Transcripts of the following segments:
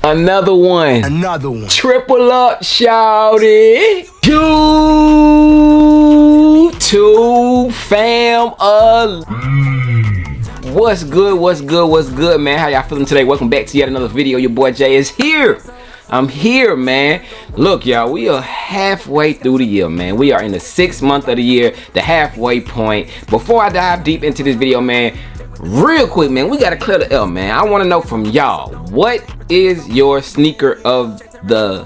Another one. Another one. Triple up, shawty. YouTube fam. What's good? What's good? What's good, man? How y'all feeling today? Welcome back to yet another video. Your boy Jay is here. I'm here, man. Look, y'all, we are halfway through the year, man. We are in the 6th month of the year, the halfway point. Before I dive deep into this video, man, real quick, man, we gotta clear the air, man. I want to know from y'all, what is your sneaker of the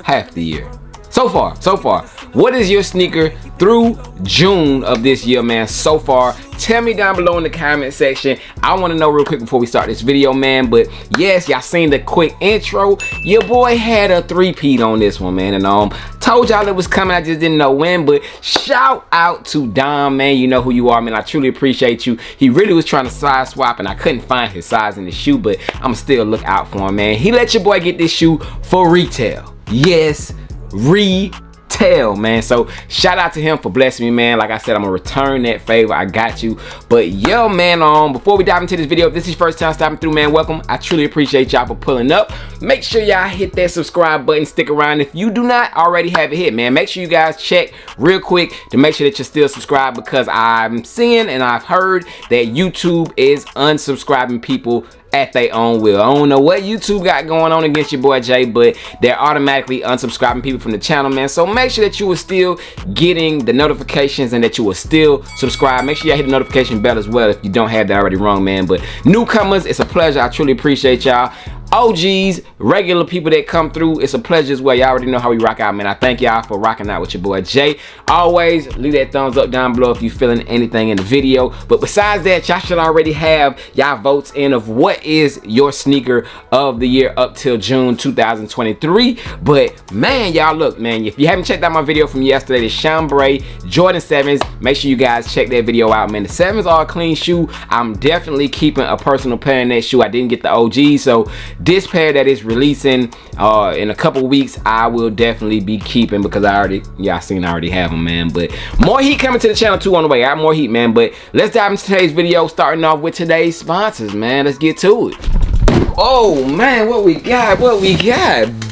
half the year? So far, what is your sneaker through June of this year, man? So far, tell me down below in the comment section. I want to know real quick before we start this video, man. But yes, y'all seen the quick intro. Your boy had a 3-peat on this one, man, and told y'all it was coming. I just didn't know when. But shout out to Dom, man. You know who you are, man. I truly appreciate you. He really was trying to size swap, and I couldn't find his size in the shoe, but I'm still look out for him, man. He let your boy get this shoe for retail. Yes, retail, man. So shout out to him for blessing me, man. Like I said, I'm gonna return that favor. I got you. But yo, man, before we dive into this video, if this is your first time stopping through, man, welcome. I truly appreciate y'all for pulling up. Make sure y'all hit that subscribe button. Stick around. If you do not already have it hit, man, make sure you guys check real quick to make sure that you're still subscribed, because I'm seeing and I've heard that YouTube is unsubscribing people at their own will. I don't know what YouTube got going on against your boy Jay, but they're automatically unsubscribing people from the channel, man. So make sure that you are still getting the notifications and that you are still subscribed. Make sure y'all hit the notification bell as well if you don't have that already wrong, man. But newcomers, it's a pleasure. I truly appreciate y'all. OGs, regular people that come through, it's a pleasure as well. Y'all already know how we rock out, man. I thank y'all for rocking out with your boy Jay. Always leave that thumbs up down below if you feeling anything in the video. But besides that, y'all should already have y'all votes in of what is your sneaker of the year up till June 2023. But man, y'all, look, man, if you haven't checked out my video from yesterday, the Chambray Jordan 7s, make sure you guys check that video out, man. The 7s are a clean shoe. I'm definitely keeping a personal pair in that shoe. I didn't get the OG, so this pair that is releasing in a couple weeks, I will definitely be keeping, because I already have them, man. But more heat coming to the channel too on the way. I got more heat, man. But let's dive into today's video, starting off with today's sponsors, man. Let's get to it. Oh man, what we got?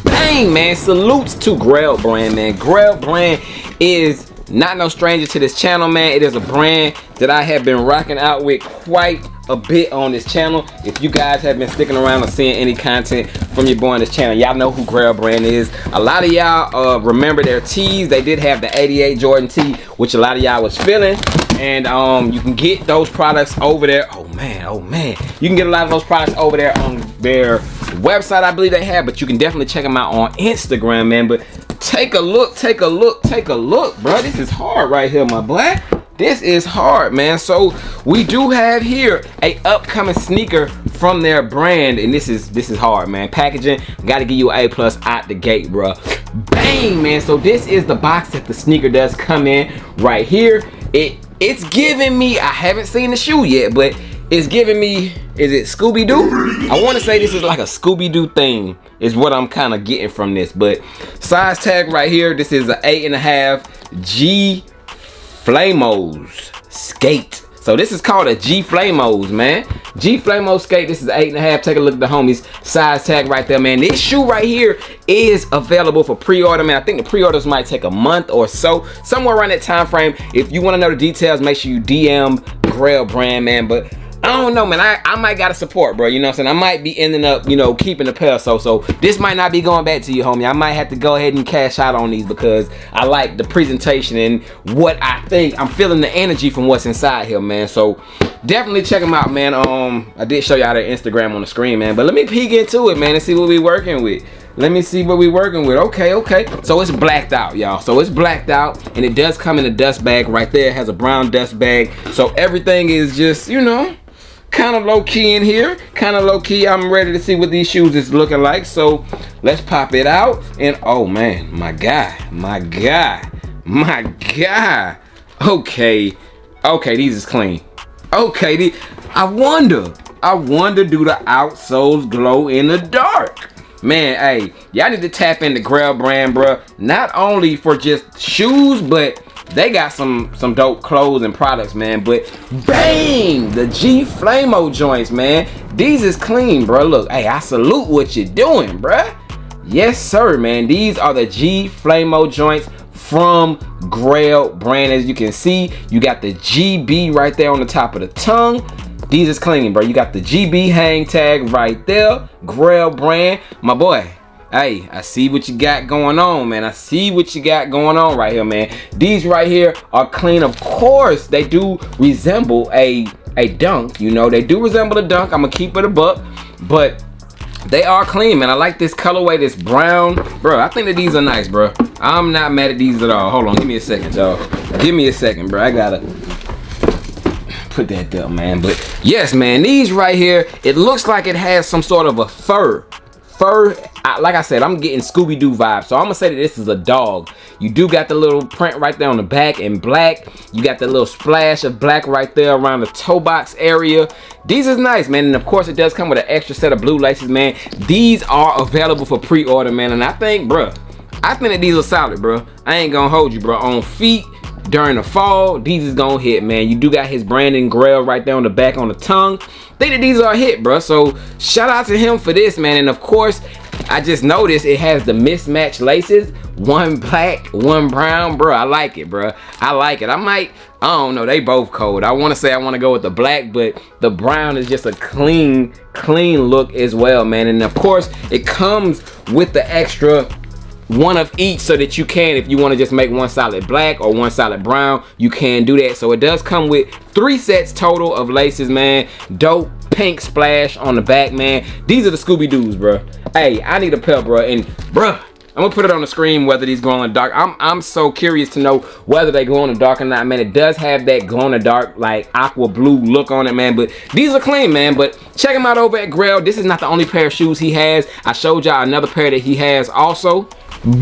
Bang, man. Salutes to Grail brand, man. Grail brand is not no stranger to this channel, man. It is a brand that I have been rocking out with quite a bit on this channel. If you guys have been sticking around or seeing any content from your boy on this channel, y'all know who Grail brand is. A lot of y'all remember their tees. They did have the 88 Jordan tee, which a lot of y'all was feeling, and you can get those products over there. Oh man, you can get a lot of those products over there on their website, I believe they have, but you can definitely check them out on Instagram, man. But take a look, bro. This is hard right here, my boy. This is hard, man. So we do have here a upcoming sneaker from their brand, and this is hard, man. Packaging, got to give you an A+ out the gate, bro. Bang, man. So this is the box that the sneaker does come in right here. It's giving me, I haven't seen the shoe yet, but it's giving me, is it Scooby-Doo? I want to say this is like a Scooby-Doo thing is what I'm kind of getting from this. But size tag right here, this is an 8.5 G Flamos skate. So this is called a G Flamos, man. G Flamos skate. This is 8.5. Take a look at the homies size tag right there, man. This shoe right here is available for pre-order, man. I think the pre-orders might take a month or so, somewhere around that time frame. If you want to know the details, make sure you DM Grail brand, man. But I don't know, man. I might gotta support, bro. You know what I'm saying? I might be ending up, you know, keeping the pair. So this might not be going back to you, homie. I might have to go ahead and cash out on these, because I like the presentation and what I think. I'm feeling the energy from what's inside here, man. So definitely check them out, man. I did show y'all their Instagram on the screen, man. But let me peek into it, man, and see what we working with. Let me see what we working with. Okay. So it's blacked out, y'all. So it's blacked out, and it does come in a dust bag right there. It has a brown dust bag. So everything is just, you know, kind of low key in here, kind of low key. I'm ready to see what these shoes is looking like. So let's pop it out. And oh man, my guy. Okay, these is clean. Okay, I wonder do the outsoles glow in the dark? Man, hey, y'all need to tap into Grail brand, bruh. Not only for just shoes, but they got some dope clothes and products, man. But bang, the G Flamo joints, man. These is clean, bro. Look, hey, I salute what you're doing, bruh. Yes, sir, man. These are the G Flamo joints from Grail brand. As you can see, you got the GB right there on the top of the tongue. These is clean, bro. You got the GB hang tag right there. Grail brand. My boy, hey, I see what you got going on, man. I see what you got going on right here, man. These right here are clean. Of course, they do resemble a dunk. You know, they do resemble a dunk. I'm gonna keep it a buck, but they are clean, man. I like this colorway, this brown. Bro, I think that these are nice, bro. I'm not mad at these at all. Hold on, give me a second, y'all. Give me a second, bro. I gotta put that there, man. But yes, man, these right here, it looks like it has some sort of a fur. Like I said, I'm getting Scooby-Doo vibes, so I'm gonna say that this is a dog. You do got the little print right there on the back in black. You got the little splash of black right there around the toe box area. These is nice, man, and of course it does come with an extra set of blue laces, man. These are available for pre-order, man, and I think that these are solid, bro. I ain't gonna hold you, bro. On feet during the fall, these is gonna hit, man. You do got his branding Grail right there on the back on the tongue. Think that these are a hit, bro. So shout out to him for this, man. And of course, I just noticed it has the mismatched laces, one black, one brown, bro. I like it, bro. I like it. I don't know, they both cold. I want to say I want to go with the black, but the brown is just a clean look as well, man. And of course, it comes with the extra one of each, so that you can, if you want to just make one solid black or one solid brown, you can do that. So it does come with 3 sets total of laces, man. Dope pink splash on the back, man. These are the Scooby-Doos, bro. Hey, I need a pair, bro. And bro, I'm gonna put it on the screen whether these glow in the dark. I'm so curious to know whether they glow in the dark or not, man. It does have that glow in the dark, like aqua blue look on it, man. But these are clean, man. But check them out over at Grail. This is not the only pair of shoes he has. I showed y'all another pair that he has also.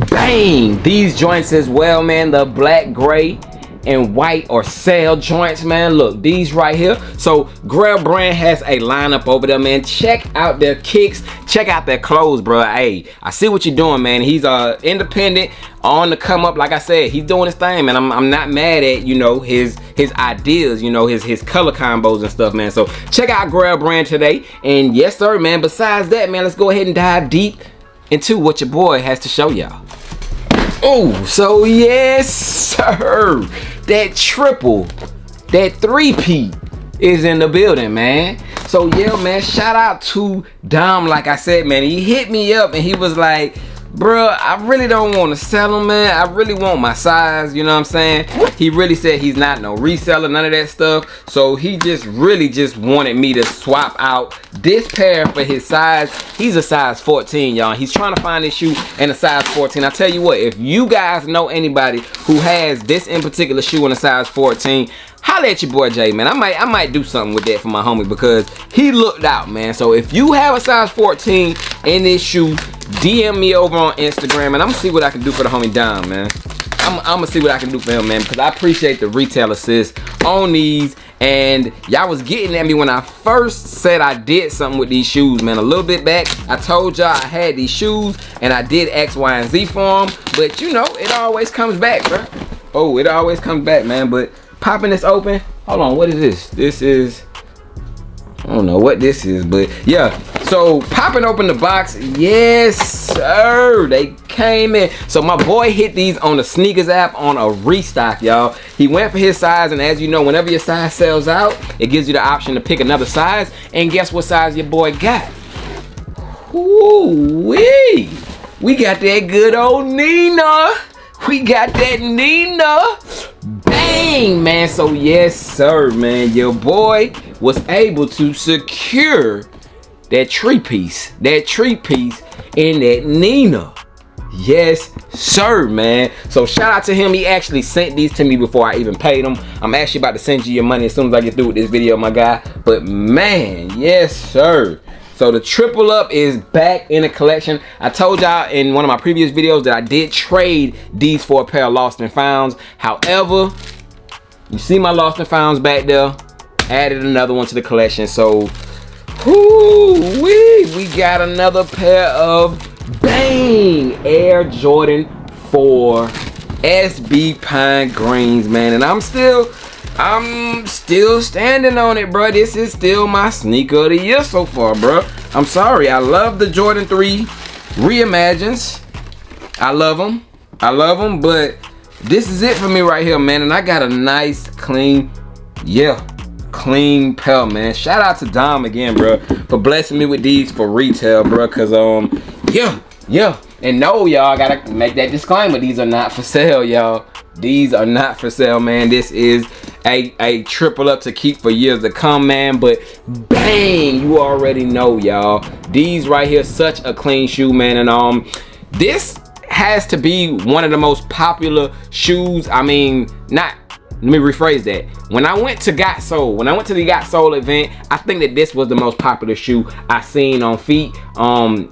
Bang, these joints as well, man. The black, gray, and white or sail joints, man. Look, these right here. So Grail brand has a lineup over there, man. Check out their kicks, check out their clothes, bro. Hey, I see what you're doing, man. He's independent, on the come up. Like I said, he's doing his thing, man. I'm not mad at, you know, his ideas, you know, his color combos and stuff, man. So check out Grail brand today. And yes, sir, man. Besides that, man, let's go ahead and dive deep into what your boy has to show y'all. Oh, so yes, sir. That triple, that 3P is in the building, man. So yeah, man, shout out to Dom. Like I said, man, he hit me up and he was like, bruh, I really don't want to sell them, man. I really want my size, you know what I'm saying? He really said he's not no reseller, none of that stuff. So he just really just wanted me to swap out this pair for his size. He's a size 14, y'all. He's trying to find this shoe in a size 14. I tell you what, if you guys know anybody who has this in particular shoe in a size 14, holla at your boy Jay, man. I might do something with that for my homie because he looked out, man. So if you have a size 14 in this shoe, DM me over on Instagram and I'm gonna see what I can do for the homie Dom, man. I'm gonna see what I can do for him, man, because I appreciate the retail assist on these. And y'all was getting at me when I first said I did something with these shoes, man. A little bit back, I told y'all I had these shoes and I did X, Y, and Z for them. But you know, it always comes back, bro. Oh, it always comes back, man. But popping this open, hold on, what is this? This is, I don't know what this is, but yeah. So popping open the box, yes sir, they came in. So my boy hit these on the sneakers app on a restock, y'all. He went for his size, and as you know, whenever your size sells out, it gives you the option to pick another size. And guess what size your boy got? Ooh-wee, we got that good old Nina. We got that Nina. Bang, man. So yes sir, man, your boy was able to secure that tree piece in that Nina. Yes sir, man. So shout out to him. He actually sent these to me before I even paid him. I'm actually about to send you your money as soon as I get through with this video, my guy. But man, yes sir. So the triple up is back in the collection. I told y'all in one of my previous videos that I did trade these for a pair of lost and founds. However, you see my lost and founds back there. Added another one to the collection. So we got another pair of bang Air Jordan 4 SB Pine Greens, man. And I'm still standing on it, bro. This is still my sneaker of the year so far, bro. I'm sorry. I love the Jordan 3 Reimagines. I love them. But this is it for me right here, man. And I got a nice, clean pair, man. Shout out to Dom again, bro, for blessing me with these for retail, bro. Cause yeah. And no, y'all, gotta make that disclaimer. These are not for sale, y'all. These are not for sale, man. This is a triple up to keep for years to come, man. But bang, you already know, y'all. These right here, such a clean shoe, man. And this has to be one of the most popular shoes. I mean, let me rephrase that. When I went to Got Soul, when I went to the Got Soul event, I think that this was the most popular shoe I seen on feet.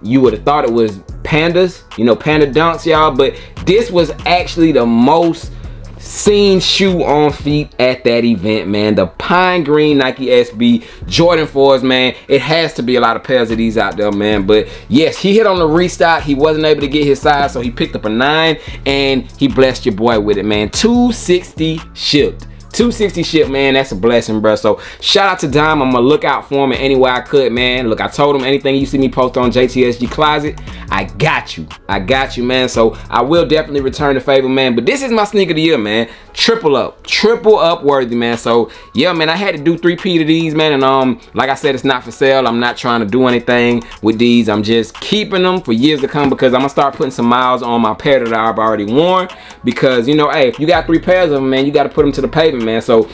You would have thought it was Pandas, you know, Panda Dunks, y'all, but this was actually the most seen shoe on feet at that event, man. The Pine Green Nike SB Jordan 4s, man. It has to be a lot of pairs of these out there, man. But yes, he hit on the restock. He wasn't able to get his size, so he picked up a 9 and he blessed your boy with it, man. $260 shipped. $260 ship, man. That's a blessing, bro. So shout out to Dom. I'm gonna look out for him in any way I could, man. Look, I told him anything you see me post on JTSG Closet, I got you, man. So I will definitely return the favor, man. But this is my sneaker of the year, man. Triple up worthy, man. So yeah, man, I had to do 3P of these, man. And like I said, it's not for sale. I'm not trying to do anything with these. I'm just keeping them for years to come, because I'm gonna start putting some miles on my pair that I've already worn. Because, you know, hey, if you got 3 pairs of them, man, you got to put them to the pavement, man. So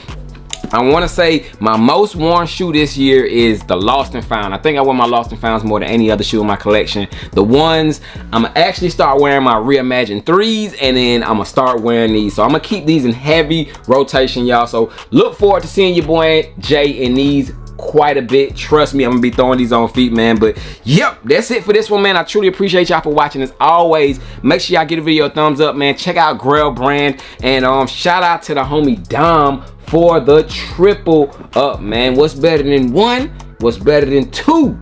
I want to say my most worn shoe this year is the Lost and Found. I think I wear my Lost and Founds more than any other shoe in my collection. The ones, I'm gonna actually start wearing my Reimagined 3s, and then I'm gonna start wearing these. So I'm gonna keep these in heavy rotation, y'all. So look forward to seeing your boy Jay in these quite a bit. Trust me, I'm gonna be throwing these on feet, man. But yep, that's it for this one, man. I truly appreciate y'all for watching. As always, make sure y'all give the video a thumbs up, man. Check out Grail brand, and shout out to the homie Dom for the triple up, man. What's better than 1? What's better than 2?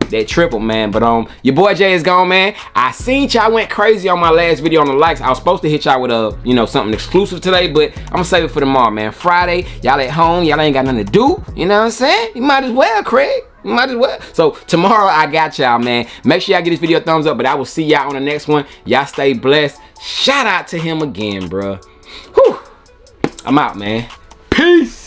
That triple, man. But your boy Jay is gone, man. I seen y'all went crazy on my last video on the likes. I was supposed to hit y'all with a, you know, something exclusive today, but I'm gonna save it for tomorrow, man. Friday, y'all at home, y'all ain't got nothing to do. You know what I'm saying? You might as well, Craig. You might as well. So tomorrow I got y'all, man. Make sure y'all give this video a thumbs up, but I will see y'all on the next one. Y'all stay blessed. Shout out to him again, bro. Whew. I'm out, man. Peace.